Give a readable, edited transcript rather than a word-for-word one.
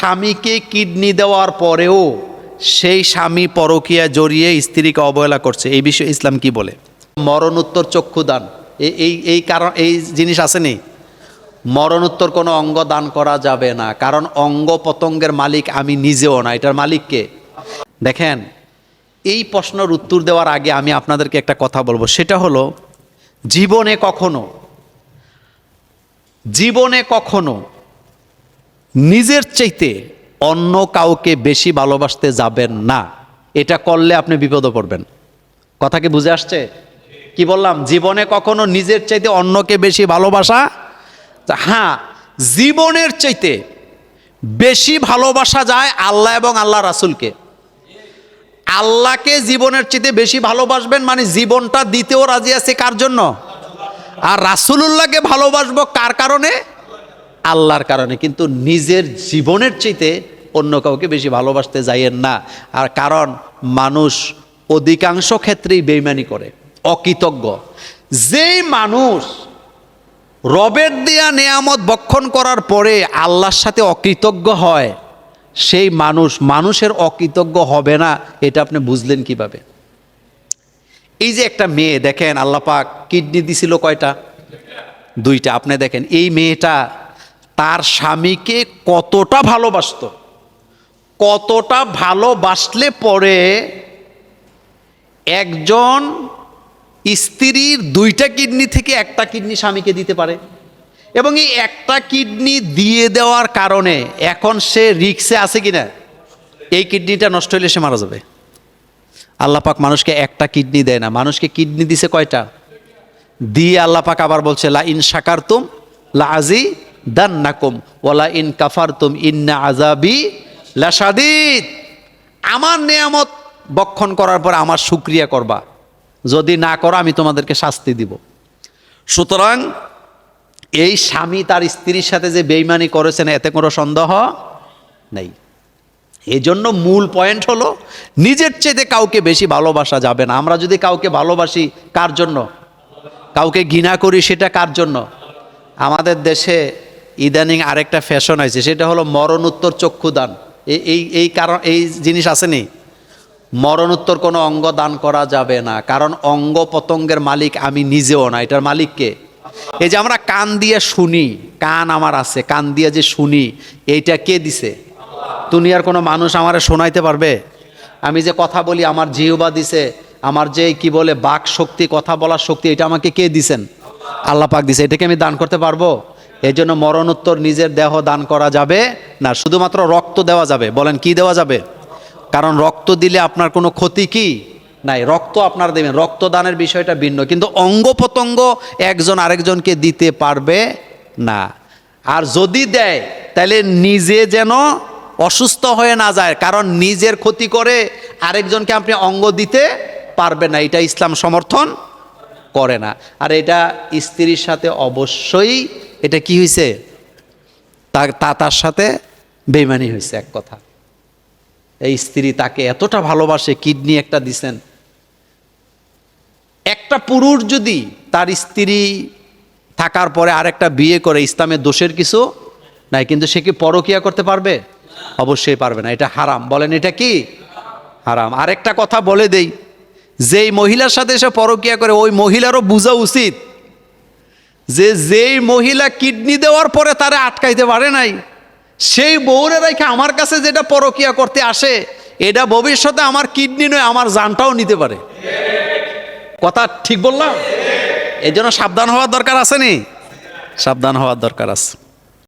স্বামীকে কিডনি দেওয়ার পরেও সেই স্বামী পরকীয়া জড়িয়ে স্ত্রীকে অবহেলা করছে, এই বিষয়ে ইসলাম কি বলে? মরণোত্তর চক্ষুদান, এই কারণ এই জিনিস আসেনি, মরণোত্তর কোনো অঙ্গ দান করা যাবে না, কারণ অঙ্গ পতঙ্গের মালিক আমি নিজেও না, এটার মালিক কে? দেখেন, এই প্রশ্নের উত্তর দেওয়ার আগে আমি আপনাদেরকে একটা কথা বলবো, সেটা হলো জীবনে কখনো নিজের চাইতে অন্য কাউকে বেশি ভালোবাসতে যাবেন না। এটা করলে আপনি বিপদে পড়বেন। কথা কি বুঝে আসছে? কি বললাম? জীবনে কখনো নিজের চাইতে অন্যকে বেশি ভালোবাসা, হ্যাঁ, জীবনের চাইতে বেশি ভালোবাসা যায় আল্লাহ এবং আল্লাহ রাসূলকে। আল্লাহকে জীবনের চাইতে বেশি ভালোবাসবেন, মানে জীবনটা দিতেও রাজি আছে কার জন্য? আর রাসূলুল্লাহকে ভালোবাসবো কার কারণে? আল্লাহর কারণে। কিন্তু নিজের জীবনের চাইতে অন্য কাউকে বেশি ভালোবাসতে যাইয়েন না। আর কারণ মানুষ অধিকাংশ ক্ষেত্রেই বেঈমানি করে, অকৃতজ্ঞ। যেই মানুষ রবের দেয়া নেয়ামত ভক্ষণ করার পরে আল্লাহর সাথে অকৃতজ্ঞ হয়, সেই মানুষের অকৃতজ্ঞ হবে না, এটা আপনি বুঝলেন কিভাবে? এই যে একটা মেয়ে দেখেন, আল্লাহ পাক কিডনি দিছিল কয়টা? 2টা। আপনি দেখেন এই মেয়েটা তার স্বামীকে কতটা ভালোবাসতো, কতটা ভালোবাসলে পরে একজন স্ত্রীর 2টা কিডনি থেকে একটা কিডনি স্বামীকে দিতে পারে, এবং এই একটা কিডনি দিয়ে দেওয়ার কারণে এখন সে রিক্সে আছে কিনা, এই কিডনিটা নষ্ট হলে সে মারা যাবে। আল্লাহ পাক মানুষকে একটা কিডনি দেয় না, মানুষকে কিডনি দিছে কয়টা? দিয়ে আল্লাহ পাক আবার বলছে, লা ইন শাকারতুম লা আযীদান্নাকুম ওয়া লা ইন কাফারতুম ইন্না আযাবি লাশাদীদ। আমার নেয়ামত ভক্ষণ করার পর আমার শুকরিয়া করবা, যদি না করো আমি তোমাদেরকে শাস্তি দিব। সুতরাং এই স্বামী তার স্ত্রীর সাথে যে বেঈমানি করেছেন এতে কোনো সন্দেহ নেই। এই জন্য মূল পয়েন্ট হলো নিজের চেয়ে কাউকে বেশি ভালোবাসা যাবে না। আমরা যদি কাউকে ভালোবাসি কার জন্য? কাউকে ঘৃণা করি সেটা কার জন্য? আমাদের দেশে ইদানিং আরেকটা ফ্যাশন হয়েছে, সেটা হলো মরণোত্তর চক্ষুদান। এই কারণ এই জিনিস আসেনি, মরণোত্তর কোনো অঙ্গ দান করা যাবে না, কারণ অঙ্গ পতঙ্গের মালিক আমি নিজেও না, এটার মালিক কে? এই যে আমরা কান দিয়ে শুনি, কান আমার আছে, কান দিয়ে যে শুনি, এইটা কে দিছে? দুনিয়ার কোনো মানুষ আমারে শোনাইতে পারবে? আমি যে কথা বলি, আমার জিহ্বা দিছে, আমার যে কি বলে বাক শক্তি, কথা বলার শক্তি, এটা আমাকে কে দিছেন? আল্লাহ পাক দিছে। এটাকে আমি দান করতে পারবো? এই জন্য মরণোত্তর নিজের দেহ দান করা যাবে না, শুধুমাত্র রক্ত দেওয়া যাবে। বলেন কি দেওয়া যাবে? কারণ রক্ত দিলে আপনার কোনো ক্ষতি কি নাই, রক্ত আপনার দেবেন, রক্তদানের বিষয়টা ভিন্ন, কিন্তু অঙ্গ প্রত্যঙ্গ একজন আরেকজনকে দিতে পারবে না। আর যদি দেয় তাহলে নিজে যেন অসুস্থ হয়ে না যায়, কারণ নিজের ক্ষতি করে আরেকজনকে আপনি অঙ্গ দিতে পারবেন না, এটা ইসলাম সমর্থন করে না। আর এটা স্ত্রীর সাথে অবশ্যই এটা কি হয়েছে, তার সাথে বেঈমানি হয়েছে। এক কথা, এই স্ত্রী তাকে এতটা ভালোবাসে, কিডনি একটা দিছেন। একটা পুরুষ যদি তার স্ত্রী থাকার পরে আরেকটা বিয়ে করে, ইসলামের দোষের কিছু নাই, কিন্তু সে কি পরকীয়া করতে পারবে? অবশ্যই পারবে না, এটা হারাম। বলেন এটা কি হারাম? আরেকটা কথা বলে দেই, যেই মহিলার সাথে সে পরকীয়া করে ওই মহিলারও বোঝা উচিত যে যেই মহিলা কিডনি দেওয়ার পরে তারে আটকাইতে পারে নাই, সেই বউরে রেখে আমার কাছে যেটা পরকীয়া করতে আসে, এটা ভবিষ্যতে আমার কিডনি নয়, আমার জানটাও নিতে পারে। কথা ঠিক বললাম? এই জন্য সাবধান হওয়ার দরকার আছে নি? সাবধান হওয়ার দরকার আছে।